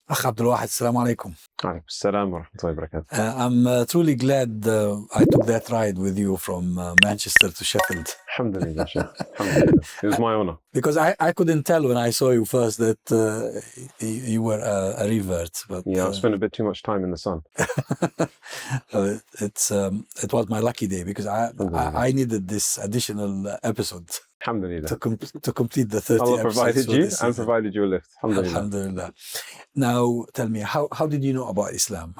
أخ Abdul Wahid, السلام عليكم. عليكم السلام ورحمة الله وبركاته. I'm truly glad I took that ride with you from Manchester to Sheffield. Alhamdulillah, Sheikh. Alhamdulillah. It was my honor. Because I couldn't tell when I saw you first that you were a revert. But, Yeah, I spent a bit too much time in the sun. It was my lucky day because I needed this additional episode. Alhamdulillah. To complete the 30 Allah episodes. provided you and provided you a lift. Alhamdulillah. Alhamdulillah. Now, tell me, how did you know about Islam?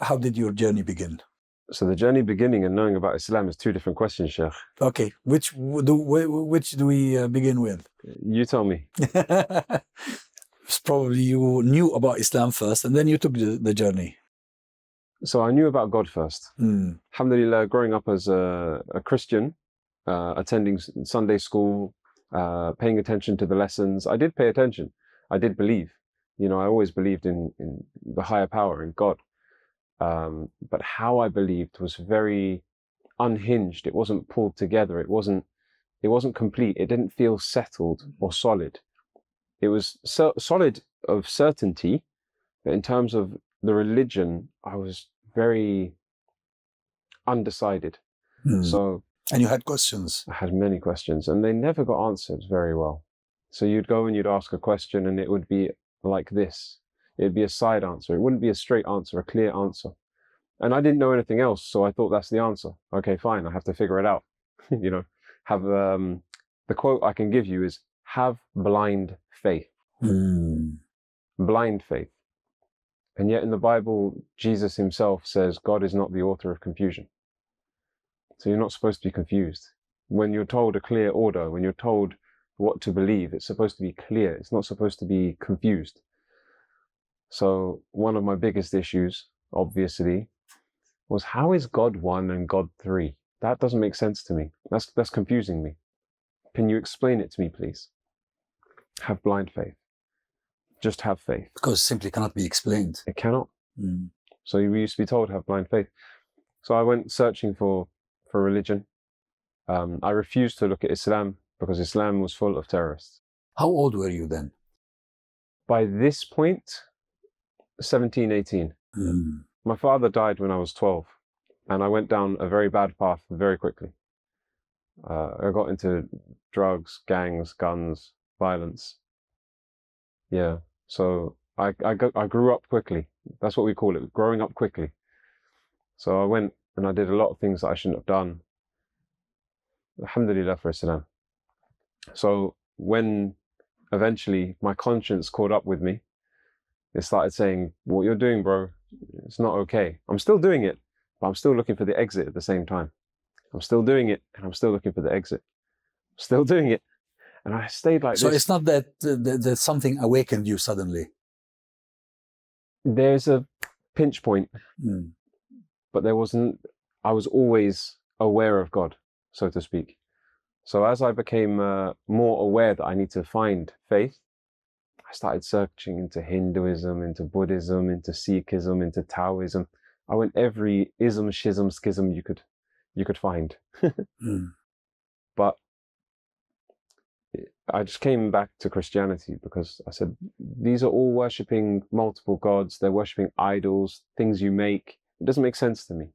How did your journey begin? So the journey beginning and knowing about Islam is two different questions, Sheikh. Okay, which do we begin with? You tell me. Probably you knew about Islam first and then you took the journey. So I knew about God first. Alhamdulillah, growing up as a Christian, attending Sunday school, paying attention to the lessons. I did pay attention. I did believe. You know, I always believed in the higher power, in God. But how I believed was very unhinged. It wasn't pulled together. It wasn't complete. It didn't feel settled or solid. It was solid of certainty, but in terms of the religion, I was very undecided. And you had questions. I had many questions, and they never got answered very well. So you'd go and you'd ask a question, and it would be like this. It'd be a side answer. It wouldn't be a straight answer, a clear answer. And I didn't know anything else, so I thought that's the answer. Okay, fine, I have to figure it out. You know, have the quote I can give you is, have blind faith. Blind faith. And yet in the Bible, Jesus himself says God is not the author of confusion. So you're not supposed to be confused. When you're told a clear order, when you're told what to believe, it's supposed to be clear. It's not supposed to be confused. So one of my biggest issues, obviously, was how is God one and God three? That doesn't make sense to me. That's confusing me. Can you explain it to me, please? Have blind faith. Just have faith. Because it simply cannot be explained. It cannot. So we used to be told have blind faith. So I went searching for religion. I refused to look at Islam because Islam was full of terrorists. How old were you then? By this point, 17, 18. My father died when I was 12, and I went down a very bad path very quickly. I got into drugs, gangs, guns, violence. Yeah, so I grew up quickly. That's what we call it, growing up quickly. So I went and I did a lot of things that I shouldn't have done. Alhamdulillah for Islam. So when eventually my conscience caught up with me, it started saying, what you're doing, bro, it's not okay. I'm still doing it, but I'm still looking for the exit at the same time. I'm still doing it, and I'm still looking for the exit. I'm still doing it. And I stayed like this. So it's not that something awakened you suddenly? There's a pinch point, but there wasn't. I was always aware of God, so to speak. So as I became more aware that I need to find faith, I started searching into Hinduism, into Buddhism, into Sikhism, into Taoism. I went every ism, schism, schism you could find. But I just came back to Christianity because I said, these are all worshipping multiple gods. They're worshipping idols, things you make. It doesn't make sense to me.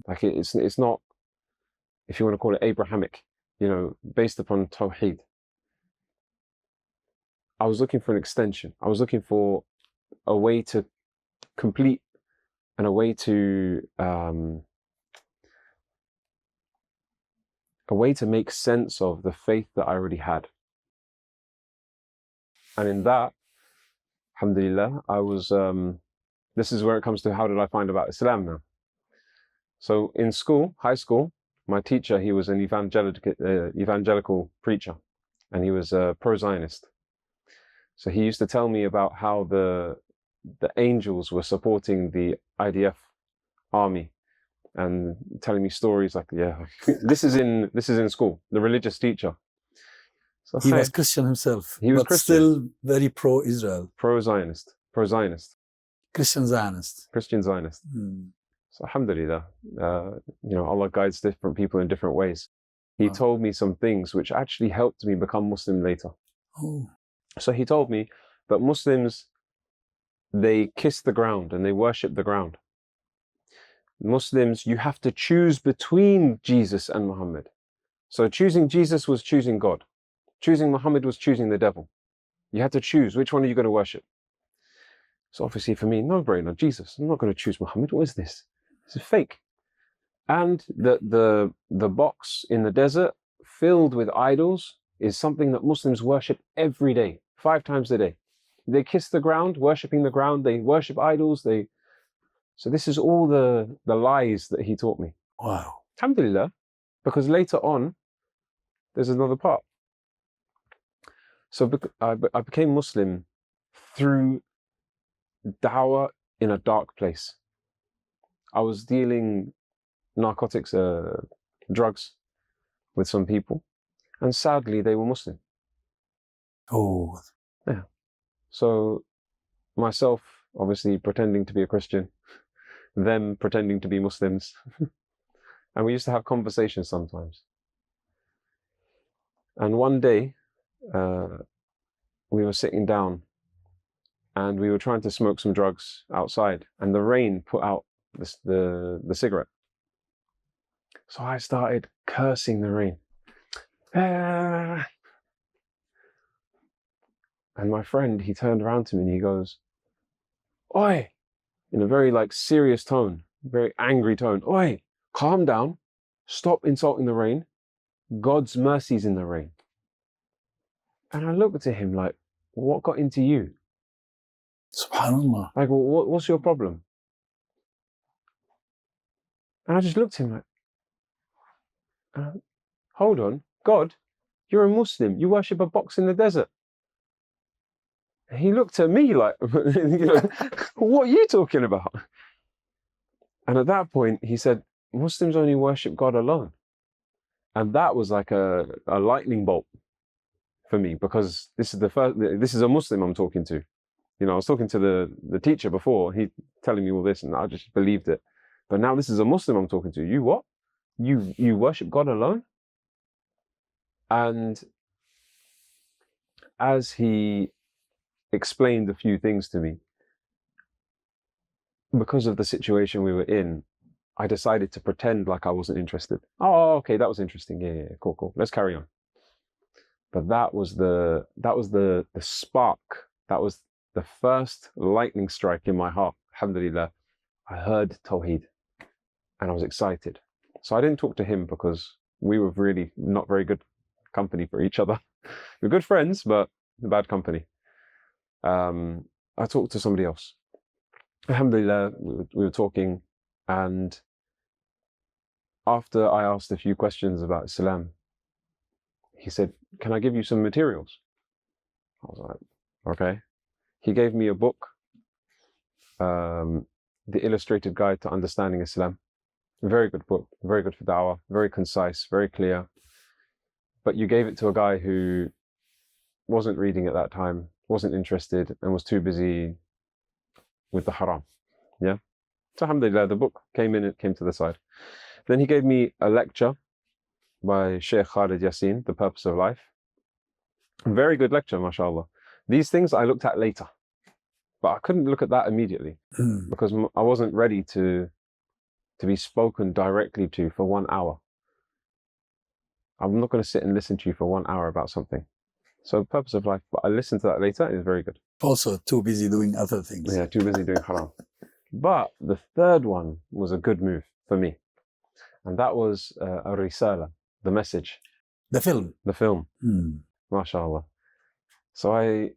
Like it's not, if you want to call it Abrahamic, you know, based upon Tawheed. I was looking for an extension. I was looking for a way to complete and a way to make sense of the faith that I already had. And in that, alhamdulillah, I was, this is where it comes to how did I find about Islam now. So in school, high school, my teacher, he was an evangelical preacher, and he was a pro-Zionist. So he used to tell me about how the angels were supporting the IDF army, and telling me stories like, yeah, this is in school, the religious teacher. So he was Christian himself. He was but Christian. Still very pro-Israel. Pro-Zionist. Christian Zionist. So alhamdulillah, you know, Allah guides different people in different ways. He told me some things which actually helped me become Muslim later. So he told me that Muslims, they kiss the ground and they worship the ground. Muslims, you have to choose between Jesus and Muhammad. So choosing Jesus was choosing God. Choosing Muhammad was choosing the devil. You had to choose, which one are you going to worship? So obviously for me, no brainer, Jesus. I'm not going to choose Muhammad. What is this? This is fake. And the box in the desert filled with idols is something that Muslims worship every day, 5 times a day. They kiss the ground, worshipping the ground. They worship idols. So this is all the lies that he taught me. Wow. Alhamdulillah, because later on, there's another part. So I became Muslim through dawah in a dark place. I was dealing narcotics, drugs with some people, and sadly they were Muslim. Oh. Yeah. So myself, obviously pretending to be a Christian, them pretending to be Muslims, and we used to have conversations sometimes. And one day, we were sitting down and we were trying to smoke some drugs outside, and the rain put out the cigarette. So I started cursing the rain. And my friend, he turned around to me and he goes, "Oi," in a very serious tone, very angry tone. "Oi, calm down. Stop insulting the rain. God's mercy's in the rain." And I looked at him like, what got into you? Subhanallah. Like, what's your problem? And I just looked at him like, hold on, God, you're a Muslim. You worship a box in the desert. And he looked at me like, what are you talking about? And at that point, he said, Muslims only worship God alone. And that was like a lightning bolt for me, because this is a Muslim I'm talking to. I was talking to the teacher before, he telling me all this, and I just believed it. But now this is a Muslim I'm talking to. You what? You worship God alone? And as he explained a few things to me, because of the situation we were in, I decided to pretend like I wasn't interested. Oh, okay, that was interesting. Yeah, cool. Let's carry on. But that was the spark. That was the first lightning strike in my heart. Alhamdulillah, I heard Tawheed and I was excited. So I didn't talk to him because we were really not very good company for each other. We're good friends, but bad company. I talked to somebody else. Alhamdulillah, we were talking, and after I asked a few questions about Islam, he said, "Can I give you some materials?" I was like, okay. He gave me a book, The Illustrated Guide to Understanding Islam. Very good book, very good for da'wah, very concise, very clear. But you gave it to a guy who wasn't reading at that time, wasn't interested, and was too busy with the haram. Yeah? So alhamdulillah, the book came to the side. Then he gave me a lecture by Sheikh Khalid Yassin, The Purpose of Life. Very good lecture, mashallah. These things I looked at later, but I couldn't look at that immediately because I wasn't ready to be spoken directly to for 1 hour. I'm not going to sit and listen to you for 1 hour about something. So Purpose of Life, but I listened to that later and it's very good. Also too busy doing other things. Yeah, too busy doing haram. But the third one was a good move for me. And that was a risala, the message. The film. The film. MashaAllah. So I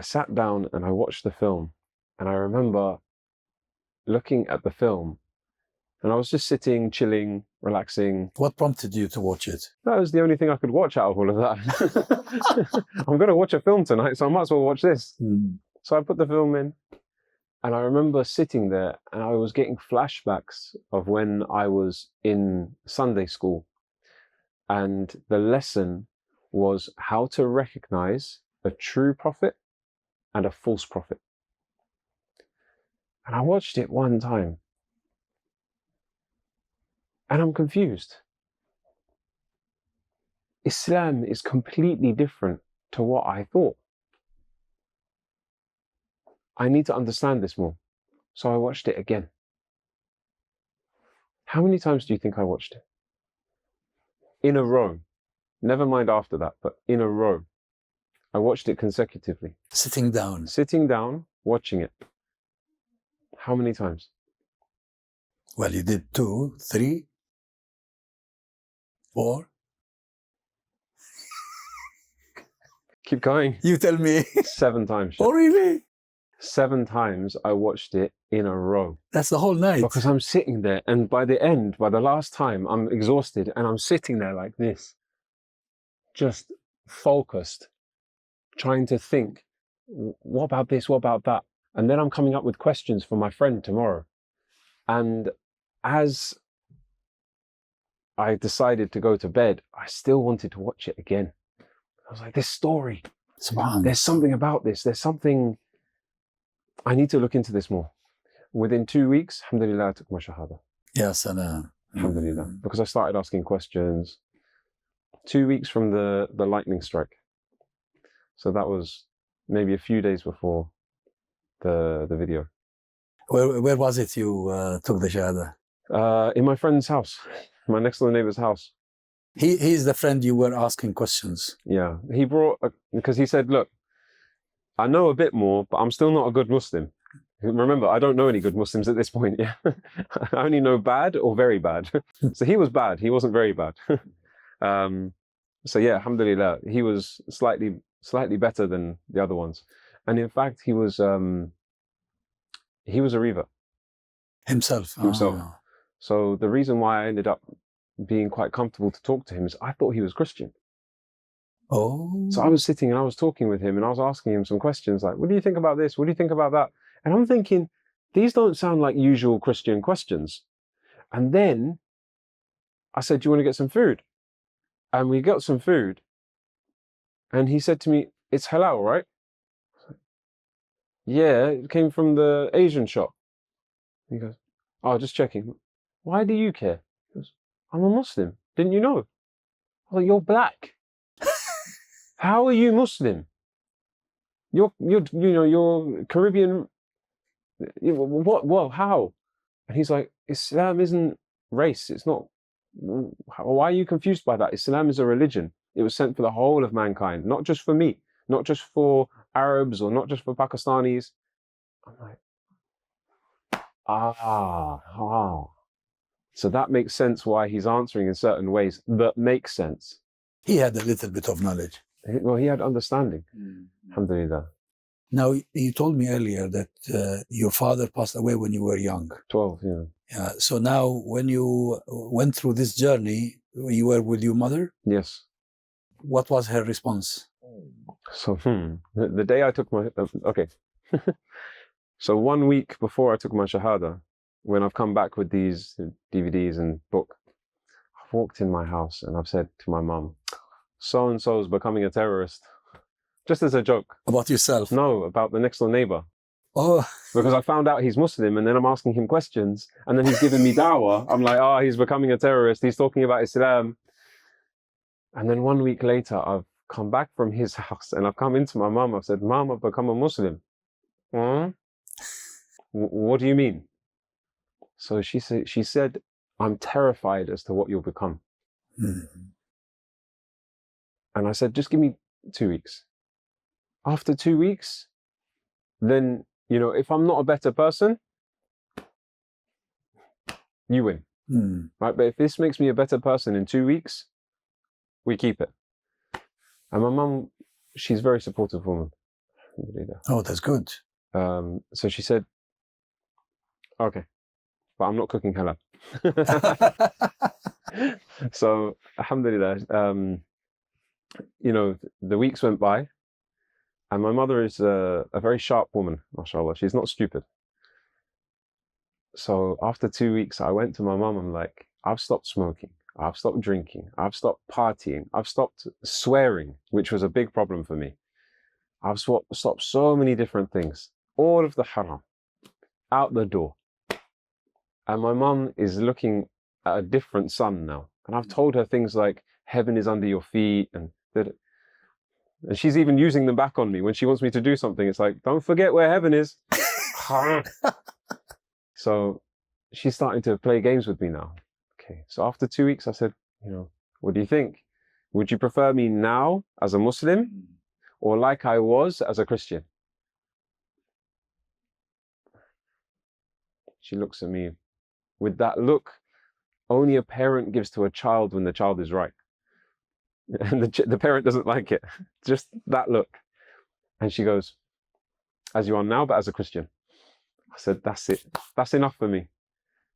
sat down and I watched the film, and I remember looking at the film, and I was just sitting, chilling, relaxing. What prompted you to watch it? That was the only thing I could watch out of all of that. I'm going to watch a film tonight, so I might as well watch this. So I put the film in, and I remember sitting there, and I was getting flashbacks of when I was in Sunday school, and the lesson was how to recognize a true prophet and a false prophet. And I watched it one time, and I'm confused. Islam is completely different to what I thought. I need to understand this more. So I watched it again. How many times do you think I watched it? In a row. Never mind after that, but in a row. I watched it consecutively. Sitting down. Sitting down, watching it. How many times? Well, you did 2, 3, 4. Keep going. You tell me. 7 times. Oh, really? 7 times I watched it in a row. That's the whole night. Because I'm sitting there, and by the end, by the last time, I'm exhausted, and I'm sitting there like this, just focused, trying to think, what about this, what about that? And then I'm coming up with questions for my friend tomorrow. And as I decided to go to bed, I still wanted to watch it again. I was like, this story, there's something about this, there's something, I need to look into this more. Within 2 weeks, alhamdulillah, I took my shahada. Ya salam. Alhamdulillah. Because I started asking questions. 2 weeks from the lightning strike. So that was maybe a few days before the video. Where was it you took the shahada? In my friend's house, my next door neighbor's house. He's the friend you were asking questions. Yeah, he brought, because he said, look, I know a bit more, but I'm still not a good Muslim. Remember, I don't know any good Muslims at this point. Yeah, I only know bad or very bad. So he was bad. He wasn't very bad. So yeah, alhamdulillah, he was slightly better than the other ones. And in fact, he was a revert. Himself. Oh. So the reason why I ended up being quite comfortable to talk to him is I thought he was Christian. Oh. So I was sitting and I was talking with him and I was asking him some questions like, what do you think about this? What do you think about that? And I'm thinking, these don't sound like usual Christian questions. And then I said, do you want to get some food? And we got some food. And he said to me, it's halal, right? Yeah, it came from the Asian shop. He goes, oh, just checking. Why do you care? He goes, I'm a Muslim. Didn't you know? I was like, you're black. How are you Muslim? You're Caribbean. What? Well, how? And he's like, Islam isn't race. It's not. Why are you confused by that? Islam is a religion. It was sent for the whole of mankind, not just for me, not just for Arabs or not just for Pakistanis. I'm like, So that makes sense why he's answering in certain ways that make sense. He had a little bit of knowledge. Well, he had understanding. Alhamdulillah. Now, you told me earlier that your father passed away when you were young. 12, yeah. Yeah. So now, when you went through this journey, you were with your mother? Yes. What was her response? So, the day I took my... okay. So 1 week before I took my shahada, when I've come back with these DVDs and book, I've walked in my house and I've said to my mum, so-and-so is becoming a terrorist. Just as a joke. About yourself? No, about the next door neighbor. Oh. Because I found out he's Muslim and then I'm asking him questions and then he's giving me dawah. I'm like, oh, he's becoming a terrorist. He's talking about Islam. And then 1 week later, I've come back from his house and I've come into my mum. I've said, Mum, I've become a Muslim. What do you mean? So she said, I'm terrified as to what you'll become. And I said, just give me 2 weeks. After 2 weeks, then, if I'm not a better person, you win. Right? But if this makes me a better person in 2 weeks, we keep it. And my mum, she's a very supportive woman. Oh, that's good. So she said, okay, but I'm not cooking halal. So, alhamdulillah, the weeks went by and my mother is a very sharp woman, mashallah. She's not stupid. So after 2 weeks, I went to my mum. I'm like, I've stopped smoking. I've stopped drinking. I've stopped partying. I've stopped swearing, which was a big problem for me. I've stopped so many different things. All of the haram, out the door. And my mum is looking at a different sun now. And I've told her things like, heaven is under your feet. And that And she's even using them back on me. When she wants me to do something, it's like, don't forget where heaven is. So she's starting to play games with me now. Okay, so after 2 weeks, I said, what do you think? Would you prefer me now as a Muslim or like I was as a Christian? She looks at me with that look only a parent gives to a child when the child is right. And the parent doesn't like it. Just that look. And she goes, as you are now, but as a Christian. I said, that's it. That's enough for me.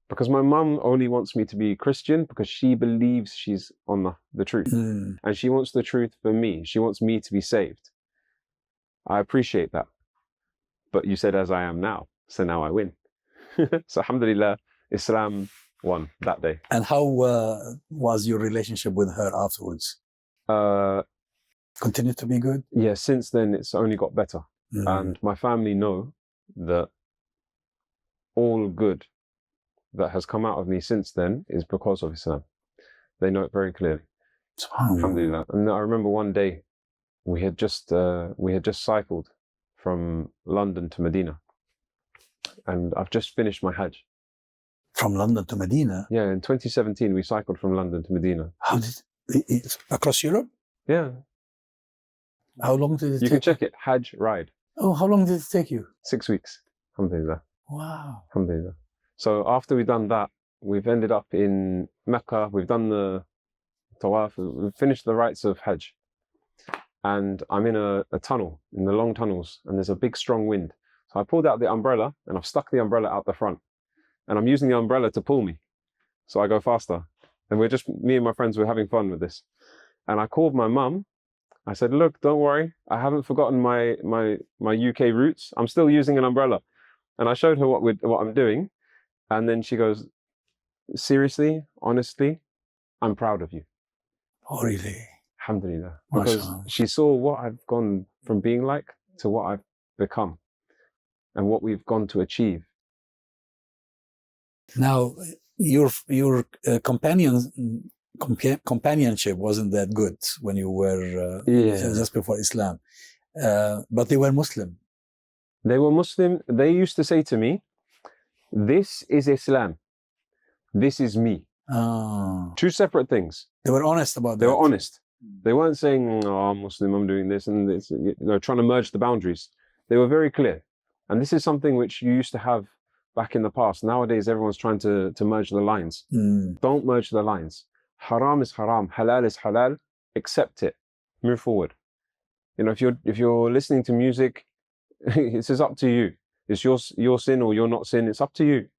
Because my mum only wants me to be Christian because she believes she's on the truth. And she wants the truth for me. She wants me to be saved. I appreciate that. But you said as I am now. So now I win. So alhamdulillah, Islam won that day. And how was your relationship with her afterwards? Continued to be good? Yeah, since then it's only got better. And my family know that all good that has come out of me since then is because of Islam. They know it very clearly. Alhamdulillah. And I remember one day we had just cycled from London to Medina. And I've just finished my Hajj. From London to Medina? Yeah, in 2017 we cycled from London to Medina. How did across Europe? Yeah. How long did it take? You can check it, Hajj ride. Oh, how long did it take you? 6 weeks. Alhamdulillah. Wow. Alhamdulillah. So after we've done that, we've ended up in Mecca, we've done the tawaf, we've finished the rites of Hajj. And I'm in a tunnel, in the long tunnels, and there's a big strong wind. So I pulled out the umbrella and I've stuck the umbrella out the front. And I'm using the umbrella to pull me. So I go faster. And me and my friends were having fun with this. And I called my mum. I said, look, don't worry. I haven't forgotten my UK roots. I'm still using an umbrella. And I showed her what I'm doing. And then she goes, seriously, honestly, I'm proud of you. Oh, really? Alhamdulillah. Because she saw what I've gone from being like to what I've become and what we've gone to achieve. Now, your companionship wasn't that good when you were just before Islam, but they were Muslim. They were Muslim. They used to say to me, this is Islam. This is me. Oh. Two separate things. They were honest about that. They were honest. They weren't saying, oh, I'm Muslim, I'm doing this and this, trying to merge the boundaries. They were very clear. And this is something which you used to have back in the past. Nowadays, everyone's trying to merge the lines. Don't merge the lines. Haram is haram. Halal is halal. Accept it. Move forward. If you're listening to music, this is up to you. It's your sin or you're not sin. It's up to you.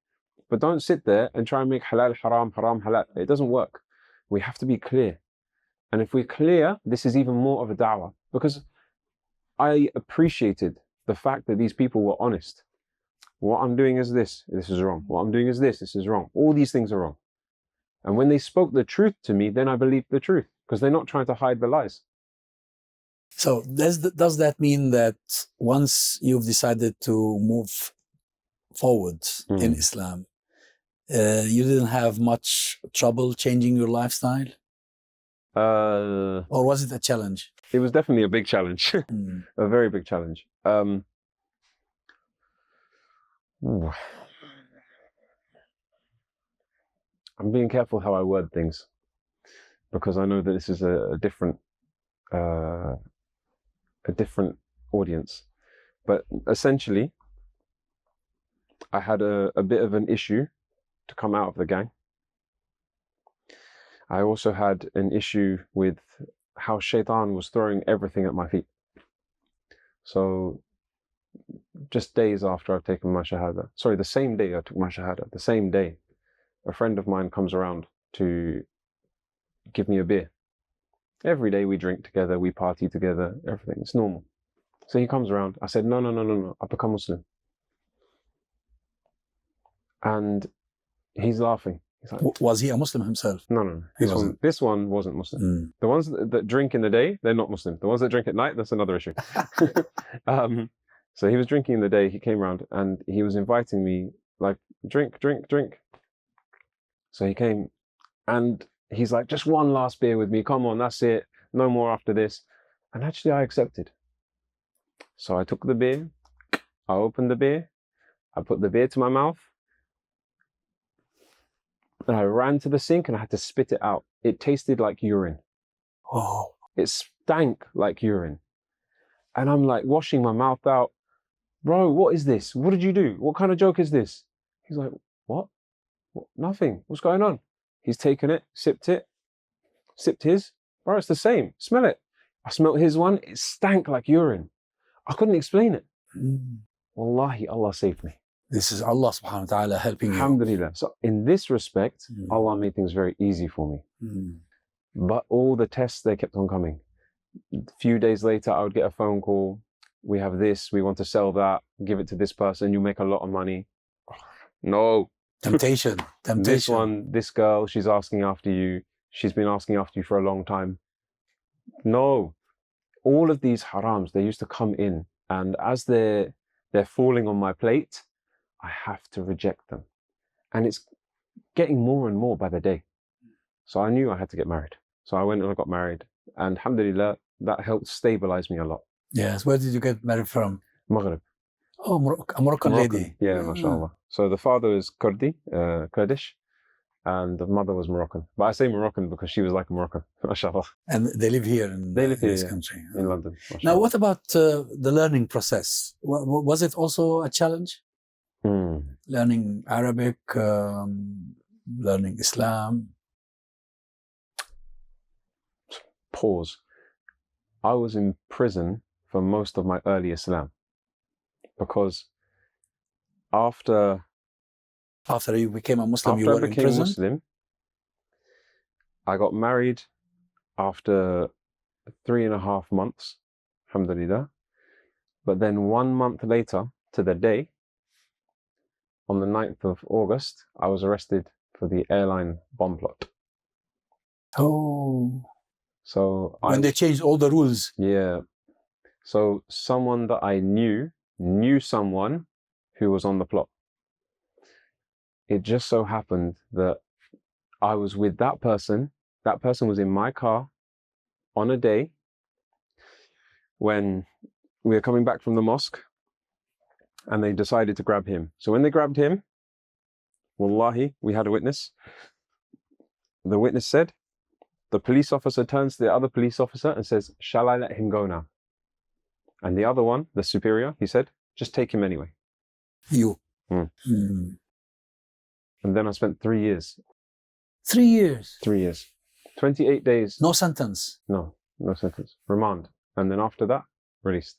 But don't sit there and try and make halal haram, haram halal. It doesn't work. We have to be clear. And if we're clear, this is even more of a da'wah. Because I appreciated the fact that these people were honest. What I'm doing is this is wrong. What I'm doing is this is wrong. All these things are wrong. And when they spoke the truth to me, then I believed the truth because they're not trying to hide the lies. So does that mean that once you've decided to move forward in Islam, you didn't have much trouble changing your lifestyle? Or was it a challenge? It was definitely a big challenge, a very big challenge. I'm being careful how I word things because I know that this is a different audience. But essentially, I had a bit of an issue to come out of the gang. I also had an issue with how Shaitan was throwing everything at my feet. So just days after I've taken my Shahada, sorry, the same day I took my Shahada, the same day, a friend of mine comes around to give me a beer. Every day we drink together, we party together, everything, it's normal. So he comes around, I said, no, I've become Muslim. And he's laughing. He's like, was he a Muslim himself? No. This one wasn't Muslim. The ones that drink in the day, they're not Muslim. The ones that drink at night, that's another issue. So he was drinking in the day, he came around and he was inviting me, like, drink. So he came and he's like, just one last beer with me, come on, that's it, no more after this. And actually I accepted. So I took the beer, I opened the beer, I put the beer to my mouth, and I ran to the sink and I had to spit it out. It tasted like urine. Oh. It stank like urine. And I'm like washing my mouth out. Bro, what is this? What did you do? What kind of joke is this? He's like, what? Nothing. What's going on? He's taken it, sipped his. Bro, it's the same. Smell it. I smelled his one. It stank like urine. I couldn't explain it. Wallahi, Allah saved me. This is Allah subhanahu wa ta'ala helping you. Alhamdulillah. So in this respect, Allah made things very easy for me. But all the tests, they kept on coming. A few days later, I would get a phone call. We have this, we want to sell that, give it to this person, you make a lot of money. No. Temptation. This one, this girl, she's asking after you. She's been asking after you for a long time. No. All of these harams, they used to come in, and as they're falling on my plate, I have to reject them. And it's getting more and more by the day. So I knew I had to get married. So I went and I got married. And alhamdulillah, that helped stabilize me a lot. Yes. Where did you get married from? Maghrib. Oh, a Moroccan lady. Yeah, mashallah. So the father is Kurdish, and the mother was Moroccan. But I say Moroccan because she was like a Moroccan, mashallah. And they live here in this country. In London. Mashallah. Now, what about the learning process? Was it also a challenge? Learning Arabic, learning Islam? Pause. I was in prison for most of my early Islam because after you became a Muslim, you were in prison? Muslim, I got married after 3.5 months, alhamdulillah. But then 1 month later, to the day, on the 9th of August, I was arrested for the airline bomb plot. Oh. So when they changed all the rules. Yeah. So someone that I knew someone who was on the plot. It just so happened that I was with that person. That person was in my car on a day when we were coming back from the mosque, and they decided to grab him. So when they grabbed him, wallahi, we had a witness. The witness said, the police officer turns to the other police officer and says, shall I let him go now? And the other one, the superior, he said, just take him anyway. You. And then I spent 3 years. 3 years? 3 years. 28 days. No sentence? No sentence. Remand. And then after that, released.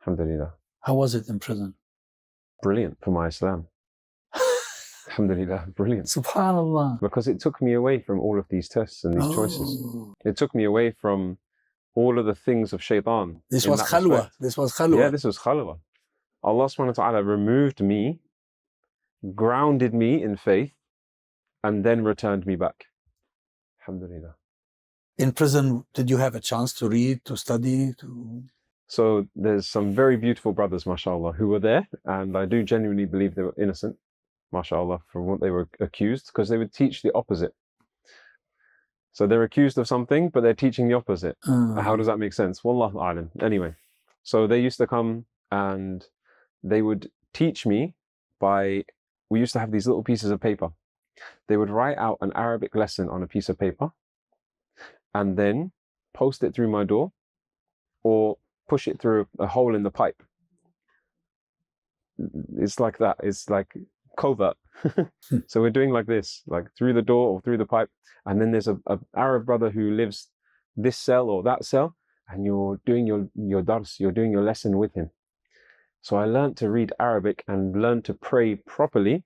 Alhamdulillah. How was it in prison? Brilliant for my Islam. Alhamdulillah, brilliant. Subhanallah. Because it took me away from all of these tests and these choices. It took me away from all of the things of shaitan. This was khalwa. This was khalwa. Yeah, this was khalwa. Allah subhanahu wa ta'ala removed me, grounded me in faith, and then returned me back. Alhamdulillah. In prison, did you have a chance to read, to study? So there's some very beautiful brothers, mashallah, who were there, and I do genuinely believe they were innocent, mashallah, from what they were accused, because they would teach the opposite. So they're accused of something, but they're teaching the opposite. How does that make sense? Wallahu a'lam. Anyway, so they used to come and they would teach me we used to have these little pieces of paper. They would write out an Arabic lesson on a piece of paper and then post it through my door or push it through a hole in the pipe. It's like that. It's like covert. So we're doing like this, like through the door or through the pipe. And then there's a Arab brother who lives this cell or that cell, and you're doing your dars, you're doing your lesson with him. So I learned to read Arabic and learned to pray properly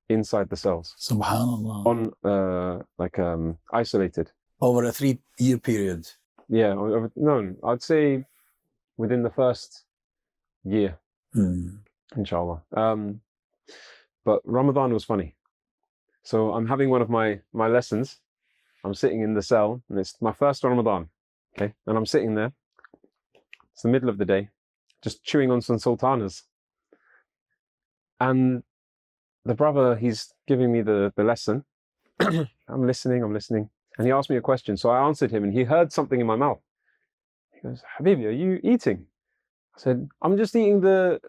inside the cells. Subhanallah. On isolated. Over a 3-year period. Yeah, no, I'd say within the first year, inshallah. But Ramadan was funny. So I'm having one of my lessons. I'm sitting in the cell, and it's my first Ramadan, okay? And I'm sitting there. It's the middle of the day, just chewing on some sultanas. And the brother, he's giving me the lesson. I'm listening. And he asked me a question. So I answered him, and he heard something in my mouth. He goes, Habibi, are you eating? I said, I'm just eating the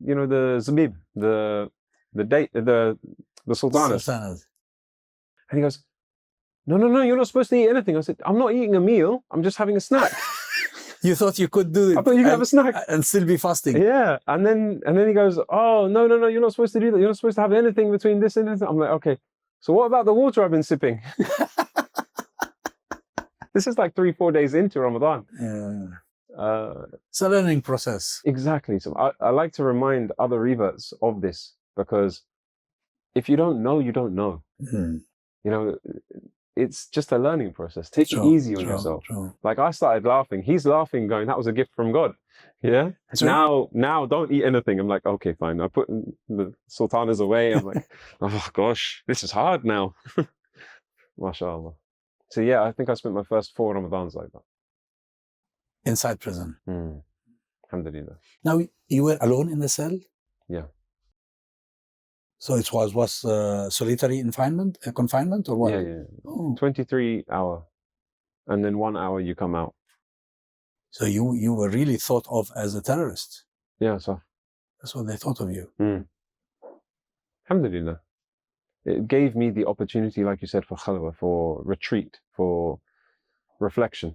zabib, the date, the sultanas. And he goes, no, you're not supposed to eat anything. I said, I'm not eating a meal. I'm just having a snack. You thought you could do it. I thought you could have a snack and still be fasting. Yeah, and then he goes, oh no, you're not supposed to do that. You're not supposed to have anything between this and this. I'm like, okay. So what about the water I've been sipping? This is like 3-4 days into Ramadan. Yeah. It's a learning process. Exactly. So I like to remind other reverts of this, because if you don't know, you don't know. Mm-hmm. You know, it's just a learning process. Take it easy on yourself. Like I started laughing. He's laughing, going, that was a gift from God. Yeah. Now don't eat anything. I'm like, okay, fine. I put the sultanas away. I'm like, oh gosh, this is hard now. MashaAllah. So yeah, I think I spent my first 4 Ramadans like that. Inside prison. Alhamdulillah. Now, you were alone in the cell? Yeah. So it was solitary confinement or what? Yeah. 23 hour. And then 1 hour you come out. So you were really thought of as a terrorist? Yeah, so. That's what they thought of you. Alhamdulillah. It gave me the opportunity, like you said, for khalwa, for retreat, for reflection.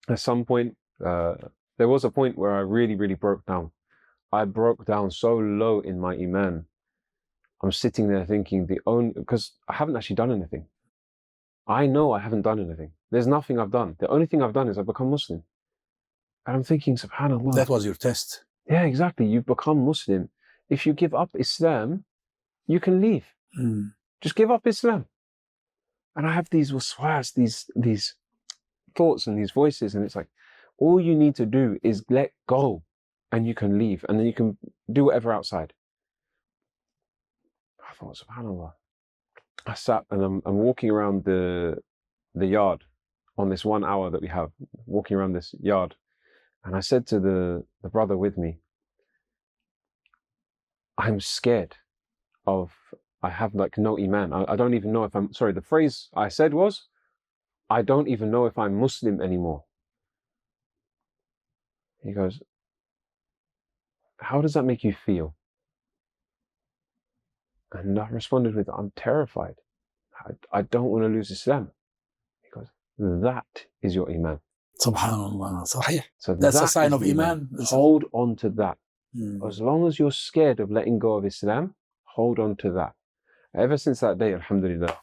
At some point, there was a point where I really, really broke down. I broke down so low in my iman. I'm sitting there thinking because I haven't actually done anything. I know I haven't done anything. There's nothing I've done. The only thing I've done is I've become Muslim. And I'm thinking, subhanAllah. That was your test. Yeah, exactly. You've become Muslim. If you give up Islam, you can leave. Just give up Islam. And I have these waswas, these thoughts and these voices, and it's like, all you need to do is let go and you can leave, and then you can do whatever outside. I thought, subhanAllah. I sat and I'm walking around the yard on this 1 hour that we have, walking around this yard. And I said to the brother with me, I'm scared I have like no iman. I don't even know if the phrase I said was, I don't even know if I'm Muslim anymore. He goes, how does that make you feel? And I responded with, I'm terrified. I don't want to lose Islam. He goes, that is your iman. Subhanallah. Sahih. So that's a sign of iman. Hold on to that. As long as you're scared of letting go of Islam, hold on to that. Ever since that day, alhamdulillah,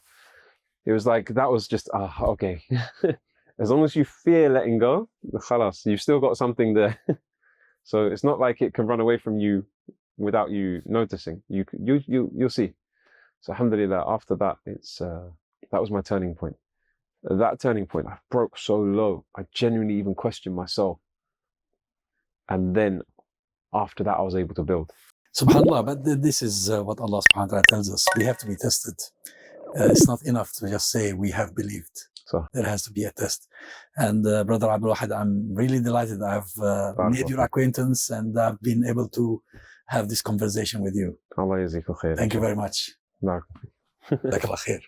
it was like, that was just, okay. As long as you fear letting go, khalas, you've still got something there. So it's not like it can run away from you without you noticing. You'll see. So alhamdulillah, after that, that was my turning point. At that turning point, I broke so low, I genuinely even questioned myself. And then after that, I was able to build. SubhanAllah, but this is what Allah subhanahu wa ta'ala tells us. We have to be tested. It's not enough to just say we have believed. So there has to be a test. And Brother Abdul Wahid, I'm really delighted I've made your acquaintance and I've been able to have this conversation with you. Allah yaziko khair. Thank you very much. Jazakallah khair.